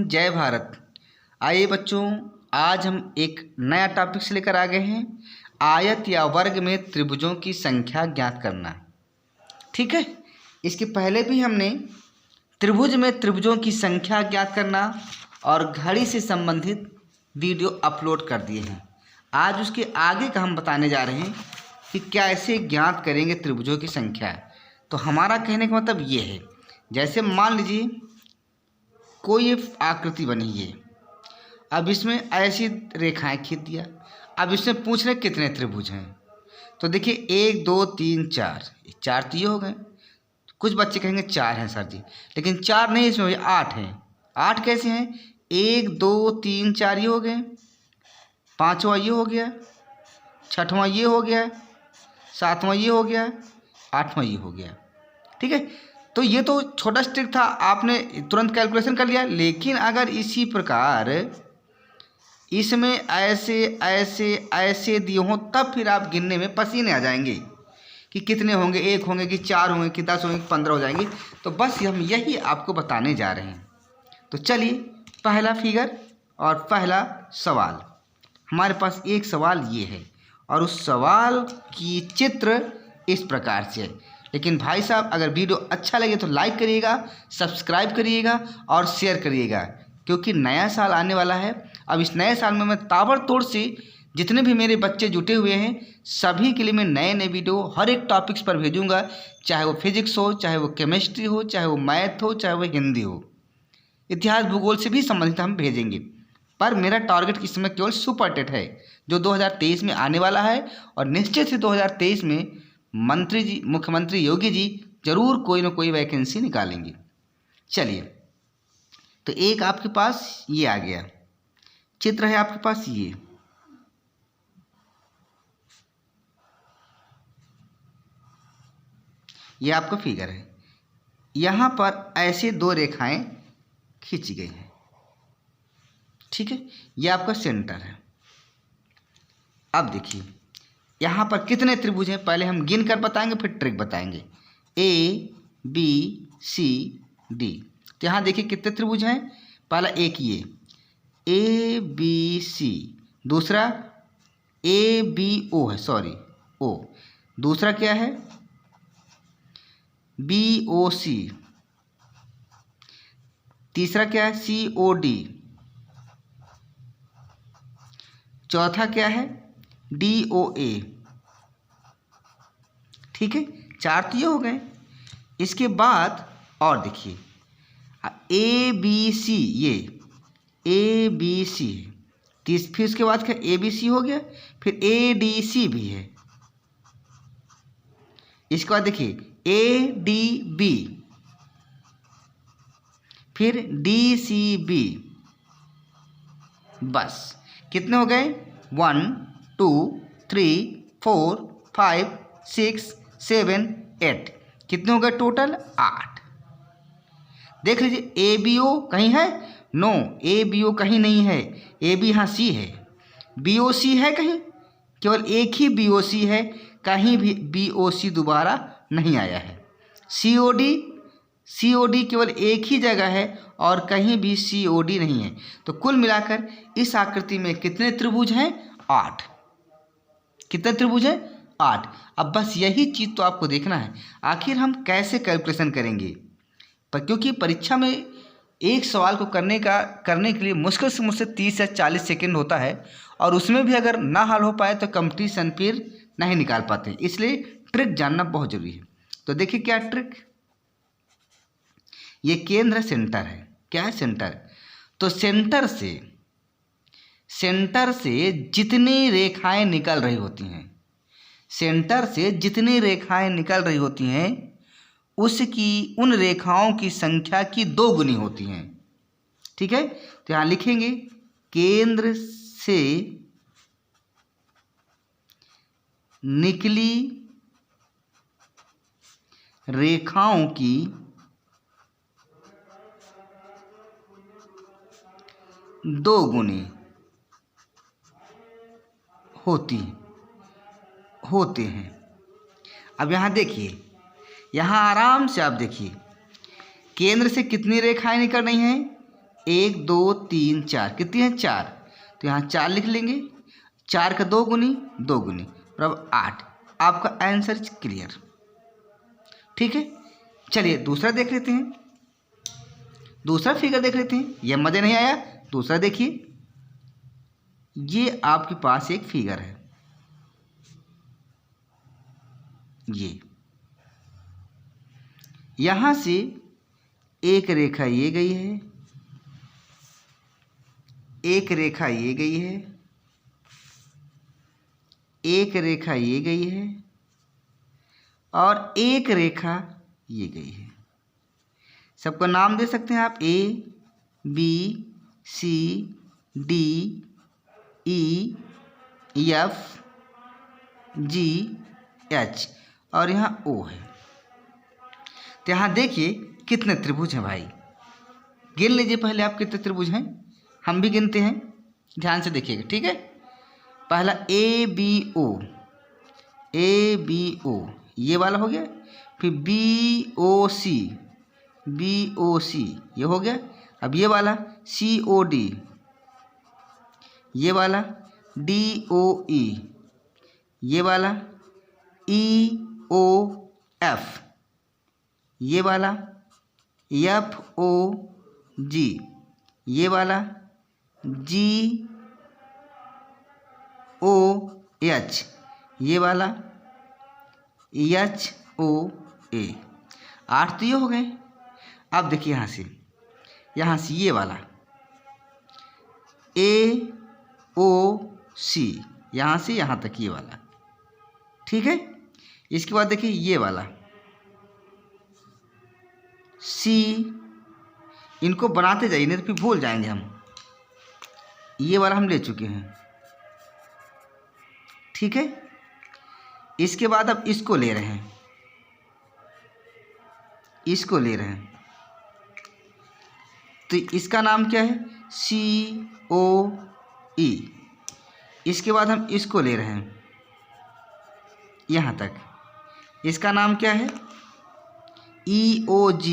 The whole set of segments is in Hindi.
हिंद, जय भारत। आइए बच्चों, आज हम एक नया टॉपिक से लेकर आ गए हैं, आयत या वर्ग में त्रिभुजों की संख्या ज्ञात करना। ठीक है, इसके पहले भी हमने त्रिभुज में त्रिभुजों की संख्या ज्ञात करना और घड़ी से संबंधित वीडियो अपलोड कर दिए हैं। आज उसके आगे का हम बताने जा रहे हैं कि कैसे ज्ञात करेंगे त्रिभुजों की संख्या। तो हमारा कहने का मतलब ये है, जैसे मान लीजिए कोई ये आकृति बनी है, अब इसमें ऐसी रेखाएं खींच दिया। अब इसमें पूछ रहे कितने त्रिभुज हैं, तो देखिए 1 2 3 4, 4 तो ये हो गए। कुछ बच्चे कहेंगे 4 हैं सर जी, लेकिन 4 नहीं, इसमें 8 हैं। 8 कैसे हैं? 1 2 3 4 ये हो गए, 5वां ये हो गया, 6वां ये हो गया, 7वां ये हो गया, 8वां ये हो गया। ठीक है, तो ये तो छोटा सा ट्रिक था, आपने तुरंत कैलकुलेशन कर लिया। लेकिन अगर इसी प्रकार इसमें ऐसे ऐसे ऐसे दिए हों, तब फिर आप गिनने में पसीने आ जाएंगे कि कितने होंगे, 1 होंगे कि 4 होंगे कि 10 होंगे कि 15 हो जाएंगे। तो बस हम यही आपको बताने जा रहे हैं। तो चलिए, पहला फिगर और पहला सवाल। हमारे पास एक सवाल ये है और उस सवाल की चित्र इस प्रकार से है। लेकिन भाई साहब, अगर वीडियो अच्छा लगे तो लाइक करिएगा, सब्सक्राइब करिएगा और शेयर करिएगा, क्योंकि नया साल आने वाला है। अब इस नए साल में मैं ताबड़तोड़ से जितने भी मेरे बच्चे जुटे हुए हैं, सभी के लिए मैं नए नए वीडियो हर एक टॉपिक्स पर भेजूंगा, चाहे वो फिजिक्स हो, चाहे वो केमिस्ट्री हो, चाहे वो मैथ हो, चाहे वो हिंदी हो, इतिहास भूगोल से भी संबंधित हम भेजेंगे। पर मेरा टारगेट इस समय केवल सुपर टेट है, जो 2023 में आने वाला है। और निश्चित ही 2023 में मुख्यमंत्री योगी जी जरूर कोई ना कोई वैकेंसी निकालेंगे। चलिए, तो एक आपके पास ये आ गया चित्र है, आपके पास ये आपका फिगर है। यहाँ पर ऐसे 2 रेखाएं खींची गई हैं। ठीक है, ये आपका सेंटर है। अब देखिए यहाँ पर कितने त्रिभुज हैं, पहले हम गिन कर बताएंगे, फिर ट्रिक बताएंगे। A B C D। तो यहाँ देखिए कितने त्रिभुज हैं। पहला एक ये A B C, दूसरा A B O है, सॉरी O। दूसरा क्या है? B O C। तीसरा क्या है? C O D। चौथा क्या है? D O A। ठीक है, 4 तो ये हो गए। इसके बाद और देखिए A B C, ये A B C है। फिर इसके बाद क्या? A B C हो गया, फिर A D C भी है। इसके बाद देखिए A D B, फिर D C B। बस कितने हो गए? 1 2 3 4 5 6 7 8। कितने हो गए टोटल? 8। देख लीजिए, ए बी ओ कहीं है? नो, ए बी ओ कहीं नहीं है। ए बी यहाँ सी है। बी ओ सी है कहीं? केवल एक ही बी ओ सी है, कहीं भी बी ओ सी दोबारा नहीं आया है। सी ओ डी केवल एक ही जगह है और कहीं भी सी ओ डी नहीं है। तो कुल मिलाकर इस आकृति में कितने त्रिभुज हैं? 8। कितने त्रिभुज हैं? 8। अब बस यही चीज़ तो आपको देखना है, आखिर हम कैसे कैलकुलेशन करेंगे। पर क्योंकि परीक्षा में एक सवाल को करने के लिए मुश्किल से मुश्किल 30 या 40 सेकंड होता है, और उसमें भी अगर ना हल हो पाए तो कंपटीशन फिर नहीं निकाल पाते। इसलिए ट्रिक जानना बहुत जरूरी है। तो देखिए क्या ट्रिक, ये केंद्र सेंटर है। क्या है? सेंटर। तो सेंटर से जितनी रेखाएं निकल रही होती हैं, सेंटर से जितनी रेखाएं निकल रही होती हैं, उसकी उन रेखाओं की संख्या की 2 गुनी होती हैं। ठीक है, तो यहाँ लिखेंगे केंद्र से निकली रेखाओं की 2 गुनी होते हैं। अब यहाँ देखिए, यहाँ आराम से आप देखिए केंद्र से कितनी रेखाएं निकल रही हैं? 1 2 3 4 कितनी है 4, तो यहाँ 4 लिख लेंगे। 4 का 2 गुनी 2 गुनी बराबर 8। आपका आंसर क्लियर। ठीक है, चलिए दूसरा देख लेते हैं, दूसरा फिगर देख लेते हैं। यह मज़े नहीं आया, दूसरा देखिए। ये आपके पास एक फिगर है, ये यहाँ से एक रेखा ये गई है, एक रेखा ये गई है, एक रेखा ये गई है और एक रेखा ये गई है। सबका नाम दे सकते हैं आप, A B C D E F G H और यहाँ O है। तो यहाँ देखिए कितने त्रिभुज हैं भाई, गिन लीजिए पहले आप कितने त्रिभुज हैं, हम भी गिनते हैं, ध्यान से देखिएगा। ठीक है, पहला ABO ये वाला हो गया, फिर BOC ये हो गया। अब ये वाला COD, ये वाला DOE, ये वाला EOF, ये वाला FOG, ये वाला GOH, ये वाला HOA। 8 तो ये हो गए। अब देखिए यहाँ से ये वाला AOC, यहाँ से यहाँ तक ये वाला। ठीक है, इसके बाद देखिए ये वाला C, इनको बनाते जाइए नहीं तो फिर भूल जाएंगे हम। ये वाला हम ले चुके हैं। ठीक है, इसके बाद अब इसको ले रहे हैं, इसको ले रहे हैं, तो इसका नाम क्या है COE। इसके बाद हम इसको ले रहे हैं यहाँ तक, इसका नाम क्या है EOG।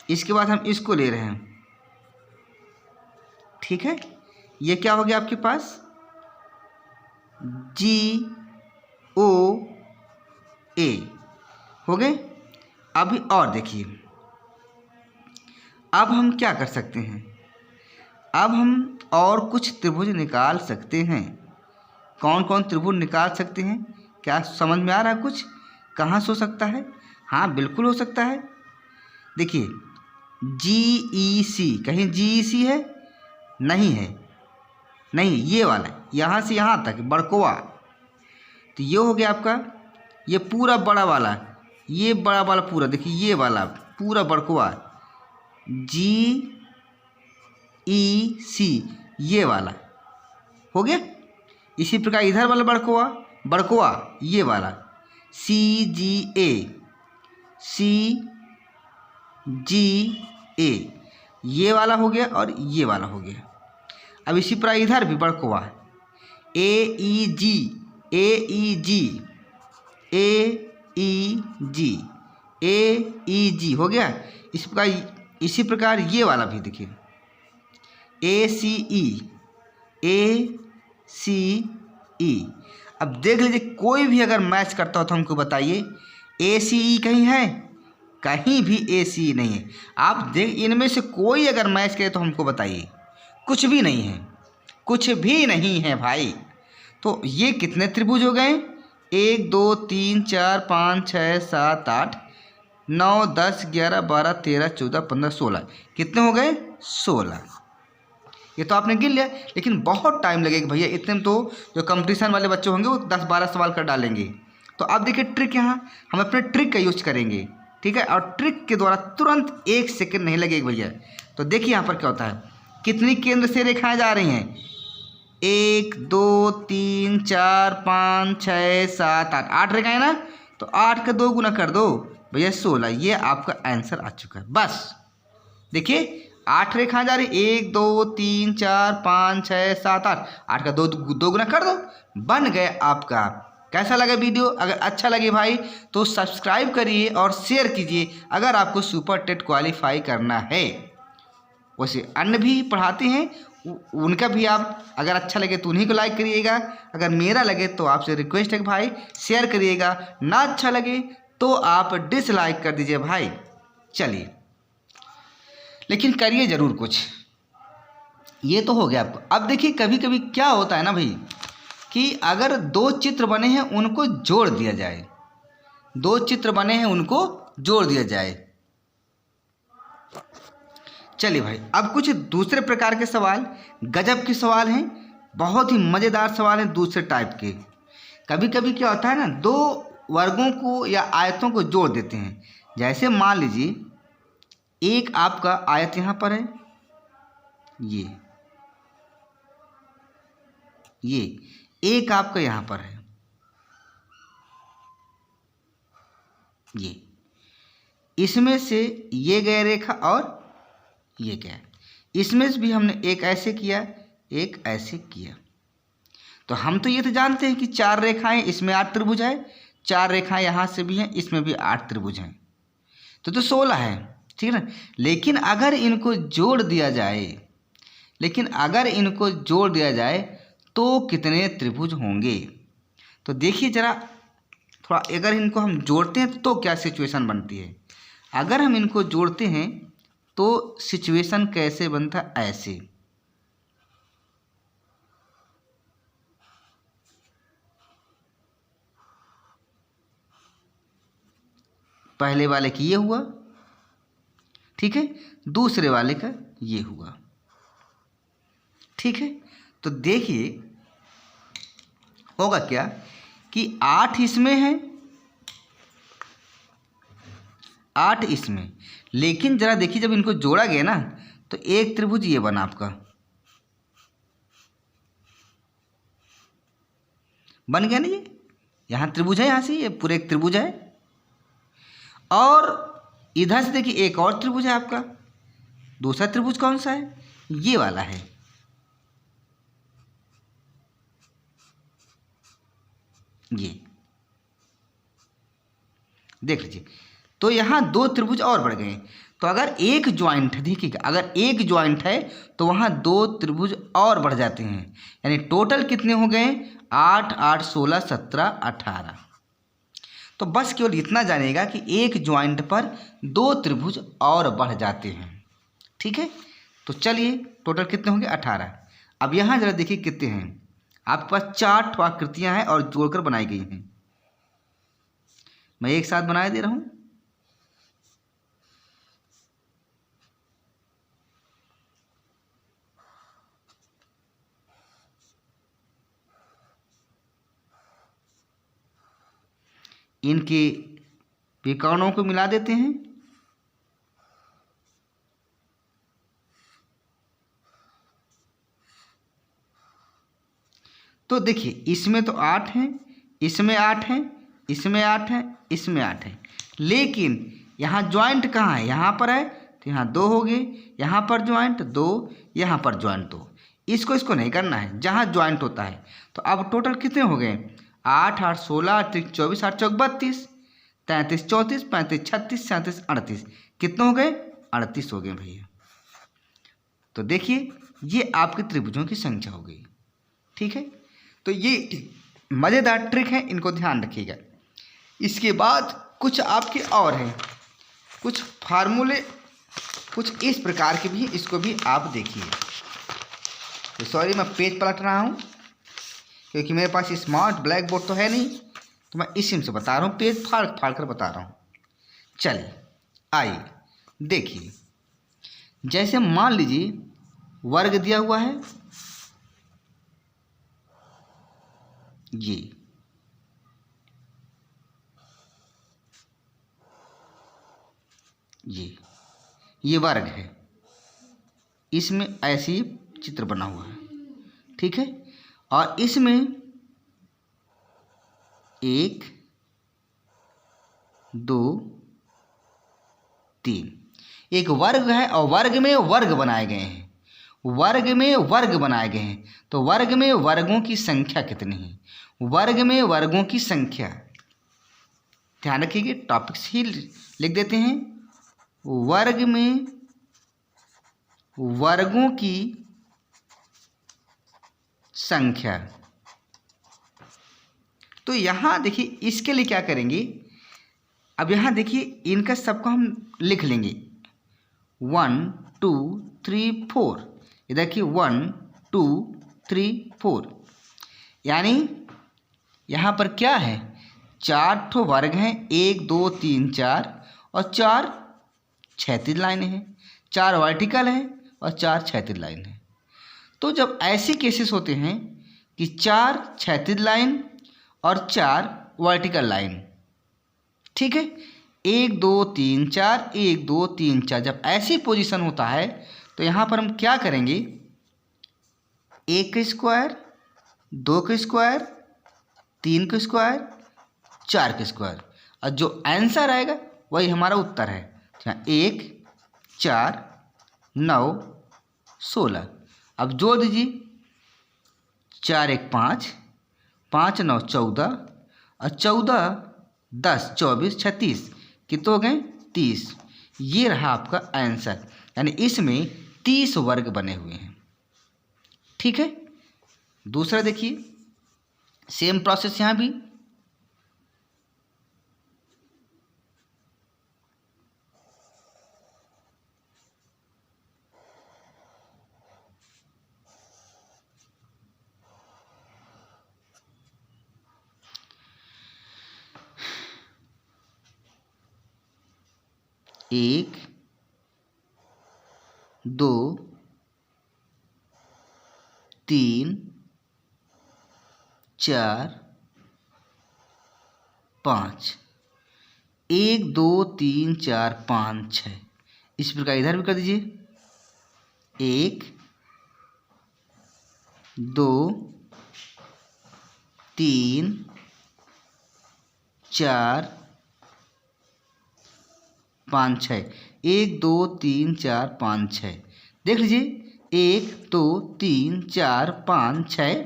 इसके बाद हम इसको ले रहे हैं। ठीक है, ये क्या हो गया आपके पास GOA हो गए। अभी और देखिए, अब हम क्या कर सकते हैं, अब हम और कुछ त्रिभुज निकाल सकते हैं। कौन कौन त्रिभुज निकाल सकते हैं, क्या समझ में आ रहा है कुछ, कहाँ से हो सकता है? हाँ बिल्कुल हो सकता है। देखिए GEC, कहीं GEC है? नहीं है, नहीं, ये वाला यहाँ से यहाँ तक बड़कुआ, तो ये हो गया आपका, ये पूरा बड़ा वाला, ये बड़ा वाला पूरा, देखिए ये वाला पूरा बड़कुआ GEC, ये वाला हो गया। इसी प्रकार इधर वाला बड़कुआ ये वाला CGA, ये वाला हो गया और ये वाला हो गया। अब इसी प्रकार इधर भी बड़कुआ AEG, हो गया। इसी प्रकार ये वाला भी देखिए ACE। अब देख लीजिए कोई भी अगर मैच करता हो तो हमको बताइए। ACE कहीं है? कहीं भी ACE नहीं है। आप देख, इनमें से कोई अगर मैच करे तो हमको बताइए। कुछ भी नहीं है, कुछ भी नहीं है भाई। तो ये कितने त्रिभुज हो गए? 1 2 3 4 5 6 7 8 9 10 11 12 13 14 15 16। कितने हो गए? 16। ये तो आपने गिन लिया, लेकिन बहुत टाइम लगेगा भैया। इतने में तो जो कंपटीशन वाले बच्चे होंगे वो 10-12 सवाल कर डालेंगे। तो अब देखिए ट्रिक, यहाँ हम अपने ट्रिक का यूज करेंगे। ठीक है, और ट्रिक के द्वारा तुरंत 1 सेकंड नहीं लगेगा भैया। तो देखिए यहाँ पर क्या होता है, कितनी केंद्र से रेखाएं जा रही हैं? 1 2 3 4 5 6 7 8, 8 रेखाएं ना, तो 8 का 2 गुना कर दो भैया 16। ये आपका आंसर आ चुका है। बस देखिए 8 रेखाएं जा रही, 1 2 3 4 5 6 7 8, 8 का 2 गुना कर दो, बन गए आपका कैसा लगा वीडियो? अगर अच्छा लगे भाई तो सब्सक्राइब करिए और शेयर कीजिए अगर आपको सुपर टेट क्वालिफाई करना है। वैसे अन्य भी पढ़ाते हैं, उनका भी आप अगर अच्छा लगे तो उन्हीं को लाइक करिएगा। अगर मेरा लगे तो आपसे रिक्वेस्ट है कि भाई शेयर करिएगा, ना अच्छा लगे तो आप डिसलाइक कर दीजिए भाई। चलिए, लेकिन करिए ज़रूर कुछ। ये तो हो गया आपको। अब देखिए कभी कभी क्या होता है ना भाई कि अगर दो चित्र बने हैं उनको जोड़ दिया जाए, दो चित्र बने हैं उनको जोड़ दिया जाए। चलिए भाई, अब कुछ दूसरे प्रकार के सवाल, गजब के सवाल हैं, बहुत ही मज़ेदार सवाल हैं दूसरे टाइप के। कभी कभी क्या होता है ना, दो वर्गों को या आयतों को जोड़ देते हैं। जैसे मान लीजिए एक आपका आयत यहाँ पर है, ये एक आपका यहाँ पर है, ये इसमें से ये गया रेखा और ये गया, इसमें से भी हमने एक ऐसे किया, एक ऐसे किया। तो हम तो ये तो जानते हैं कि 4 रेखाएं, इसमें 8 त्रिभुज है, 4 रेखाएं यहाँ से भी हैं, इसमें भी 8 त्रिभुज हैं, तो 16 है, ठीक है ना। लेकिन अगर इनको जोड़ दिया जाए, तो कितने त्रिभुज होंगे? तो देखिए जरा थोड़ा, अगर इनको हम जोड़ते हैं तो क्या सिचुएशन बनती है। अगर हम इनको जोड़ते हैं तो सिचुएशन कैसे बनता है, ऐसे। पहले वाले की ये हुआ, ठीक है, दूसरे वाले का ये हुआ, ठीक है। तो देखिए होगा क्या कि 8 इसमें है, 8 इसमें, लेकिन जरा देखिए जब इनको जोड़ा गया ना तो एक त्रिभुज ये बना आपका, बन गया ना, ये यहाँ त्रिभुज है, यहाँ से ये पूरे एक त्रिभुज है, और इधर से देखिए एक और त्रिभुज है आपका। दूसरा त्रिभुज कौन सा है? ये वाला है, ये देख लीजिए। तो यहाँ 2 त्रिभुज और बढ़ गए। तो अगर एक ज्वाइंट है, देखिएगा, अगर एक ज्वाइंट है तो वहाँ 2 त्रिभुज और बढ़ जाते हैं, यानी टोटल कितने हो गए? 8, 8, 16, 17, 18। तो बस केवल इतना जानिएगा कि एक ज्वाइंट पर 2 त्रिभुज और बढ़ जाते हैं, ठीक है। तो चलिए टोटल कितने होंगे? 18। अब यहाँ जरा देखिए कितने हैं, आपके पास 4 आकृतियाँ हैं और जोड़कर बनाई गई हैं। मैं एक साथ बना दे रहा हूँ। इनके विकर्णों को मिला देते हैं। तो देखिए इसमें तो 8 हैं, इसमें 8 हैं, इसमें 8 हैं, इसमें 8 हैं, लेकिन यहाँ ज्वाइंट कहाँ है? यहाँ पर है, तो यहाँ 2 हो गए, यहाँ पर ज्वाइंट 2, यहाँ पर ज्वाइंट 2। इसको नहीं करना है जहाँ ज्वाइंट होता है। तो अब टोटल कितने हो गए? 8, 8, 16, 8, 24, 8, 32, 33, 34, 35, 36, 37, 38। कितने हो गए? 38 हो गए भैया। तो देखिए ये आपके त्रिभुजों की संख्या हो गई, ठीक है। तो ये मज़ेदार ट्रिक है, इनको ध्यान रखिएगा। इसके बाद कुछ आपके और हैं, कुछ फार्मूले कुछ इस प्रकार के भी, इसको भी आप देखिए। तो सॉरी मैं पेज पलट रहा हूँ क्योंकि मेरे पास स्मार्ट ब्लैक बोर्ड तो है नहीं, तो मैं इसी से बता रहा हूँ, पेज फाड़ फाड़ कर बता रहा हूँ। चलिए आइए देखिए, जैसे मान लीजिए वर्ग दिया हुआ है, ये वर्ग है, इसमें ऐसे ही चित्र बना हुआ है, ठीक है। और इसमें 1, 2, 3 एक वर्ग है, और वर्ग में वर्ग बनाए गए हैं, वर्ग में वर्ग बनाए गए हैं। तो वर्ग में वर्गों की संख्या कितनी है? वर्ग में वर्गों की संख्या, ध्यान रखिए टॉपिक ही लिख देते हैं, वर्ग में वर्गों की संख्या। तो यहाँ देखिए इसके लिए क्या करेंगे, अब यहाँ देखिए इनका सबको हम लिख लेंगे 1 2 3 4। ये देखिए 1 2 3 4, यानी यहाँ पर क्या है, 4 ठो वर्ग हैं, 1 2 3 4 और 4 क्षैतिज लाइनें हैं, 4 वर्टिकल हैं और 4 क्षैतिज लाइन है। तो जब ऐसे केसेस होते हैं कि 4 क्षैतिज लाइन और 4 वर्टिकल लाइन, ठीक है, 1 2 3 4 1 2 3 4, जब ऐसी पोजीशन होता है तो यहाँ पर हम क्या करेंगे, 1 का स्क्वायर, 2 का स्क्वायर, 3 का स्क्वायर, 4 का स्क्वायर, और जो आंसर आएगा वही हमारा उत्तर है। 1 4 9 16। अब जोड़ दीजिए, 4 1 5, 5 9 14 और 14 10 24 36, कितने हो गए 30। ये रहा आपका आंसर, यानी इसमें 30 वर्ग बने हुए हैं। ठीक है, दूसरा देखिए सेम प्रोसेस यहाँ भी, एक 2 3 4 5, 1 2 3 4 5 6। इस प्रकार इधर भी कर दीजिए, 1 2 3 4 5 6, 1 2 3 4 5 6। देख लीजिए 1 2 3 4 5 6,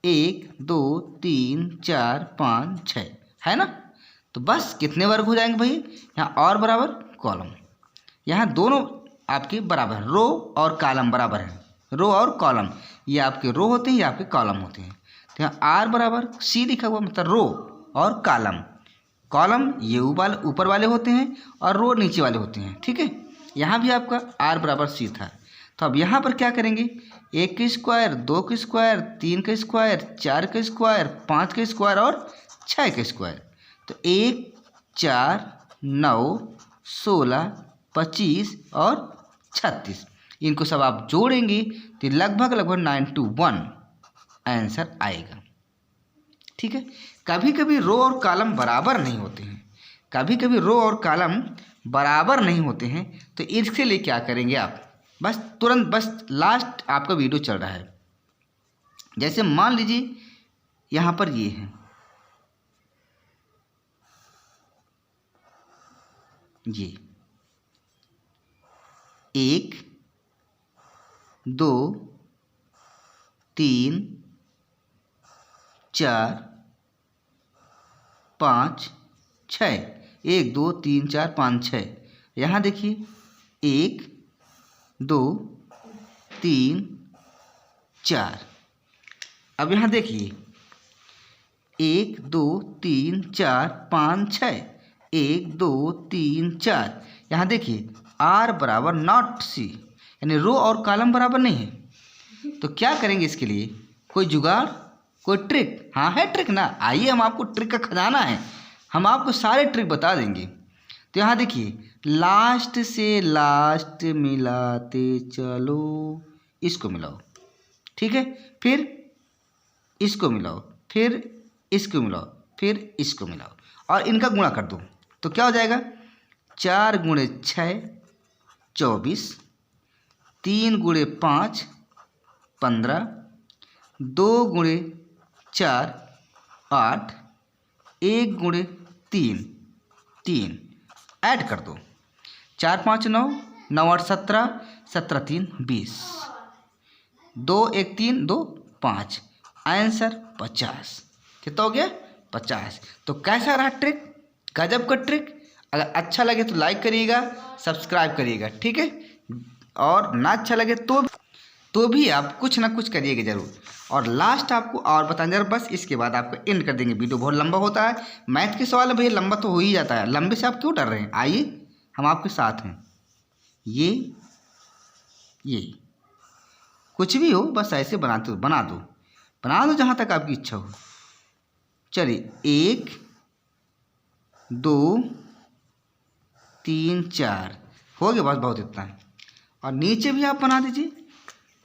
1 2 3 4 5 6, है ना। तो बस कितने वर्ग हो जाएंगे भाई, यहाँ और बराबर कॉलम, यहाँ दोनों आपके बराबर, रो और कॉलम बराबर है, रो और कॉलम, ये आपके रो होते हैं, ये आपके कॉलम होते हैं। तो यहाँ आर बराबर सी लिखा हुआ, मतलब रो और कॉलम, कॉलम ये ऊपर वाले होते हैं और रो नीचे वाले होते हैं। ठीक है, यहाँ भी आपका आर बराबर सी था। तो अब यहाँ पर क्या करेंगे, 1 का स्क्वायर, 2 का स्क्वायर, 3 का स्क्वायर, 4 का स्क्वायर, 5 का स्क्वायर और 6 का स्क्वायर। तो 1 4 9 16 25 और 36, इनको सब आप जोड़ेंगे तो लगभग 9 आंसर आएगा। ठीक है, कभी कभी रो और कॉलम बराबर नहीं होते हैं, कभी कभी रो और कॉलम बराबर नहीं होते हैं, तो इसके लिए क्या करेंगे आप, बस तुरंत, बस लास्ट आपका वीडियो चल रहा है, जैसे मान लीजिए यहाँ पर ये है, ये 1 2 3 4 5 6, 1 2 3 4 5 6। यहाँ देखिए 1 2 3 4। अब यहाँ देखिए 1 2 3 4 5 6, 1 2 3 4। यहाँ देखिए आर बराबर नॉट सी, यानी रो और कॉलम बराबर नहीं है। तो क्या करेंगे इसके लिए, कोई जुगाड़, कोई ट्रिक? हाँ है ट्रिक ना, आइए हम आपको ट्रिक का खजाना है, हम आपको सारे ट्रिक बता देंगे। तो यहाँ देखिए लास्ट से लास्ट मिलाते चलो, इसको मिलाओ, ठीक है, फिर इसको मिलाओ, फिर इसको मिलाओ, फिर इसको मिलाओ और इनका गुणा कर दो। तो क्या हो जाएगा, 4 गुणे 6 24, 3 गुणे 5 15, 2 गुणे 4 8, 1 गुणे 3 3, ऐड कर दो, 4 5 9, 9 8 17, 17 3 20, 2 1 3 2 5, आंसर 50। कितना हो गया 50। तो कैसा रहा ट्रिक, गजब का ट्रिक। अगर अच्छा लगे तो लाइक करिएगा, सब्सक्राइब करिएगा, ठीक है। और ना अच्छा लगे तो भी आप कुछ ना कुछ करिएगा ज़रूर। और लास्ट आपको और बताएं जरा, बस इसके बाद आपको एंड कर देंगे। वीडियो बहुत लंबा होता है, मैथ के सवाल भैया लंबा तो हो ही जाता है, लंबे से आप क्यों डर रहे हैं। आइए हम आपके साथ हैं। ये कुछ भी हो बस ऐसे बना दो जहाँ तक आपकी इच्छा हो। चलिए 1 2 3 4 हो गया, बस बहुत इतना है। और नीचे भी आप बना दीजिए,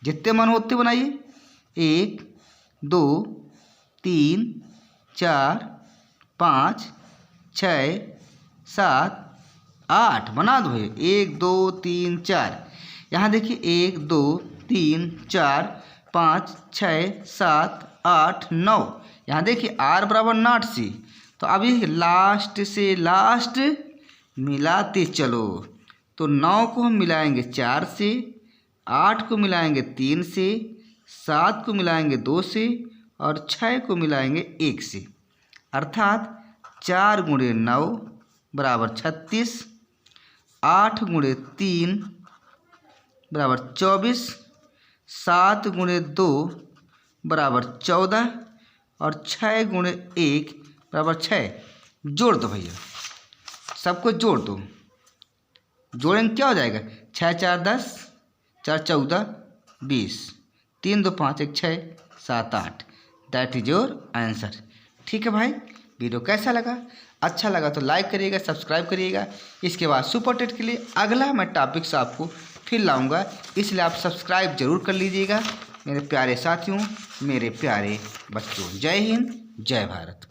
जितने मन हो उतने बनाइए। 1 2 3 4 5 6 7 8 बना दो भैया। 1 2 3 4 यहाँ देखिए 1 2 3 4 5 6 7 8 9 यहाँ देखिए R बराबर नॉट सी। तो अभी लास्ट से लास्ट मिलाते चलो। तो 9 को हम मिलाएंगे 4 से, 8 को मिलाएंगे 3 से, 7 को मिलाएंगे 2 से और 6 को मिलाएंगे 1 से। अर्थात 4 गुणे 9 बराबर 36, 8 गुणे 3 बराबर 24, 7 गुणे 2 बराबर 14 और 6 गुणे 1 बराबर 6। जोड़ दो भैया, सबको जोड़ दो। जोड़ेंगे क्या हो जाएगा, 6 4 10, 4 14 20, 3 2 5 1 6 7 8। That is your answer. ठीक है भाई, वीडियो कैसा लगा, अच्छा लगा तो लाइक करिएगा, सब्सक्राइब करिएगा। इसके बाद सुपर टेट के लिए अगला मैं टॉपिक्स आपको फिर लाऊंगा, इसलिए आप सब्सक्राइब जरूर कर लीजिएगा मेरे प्यारे साथियों, मेरे प्यारे बच्चों। जय हिंद, जय भारत।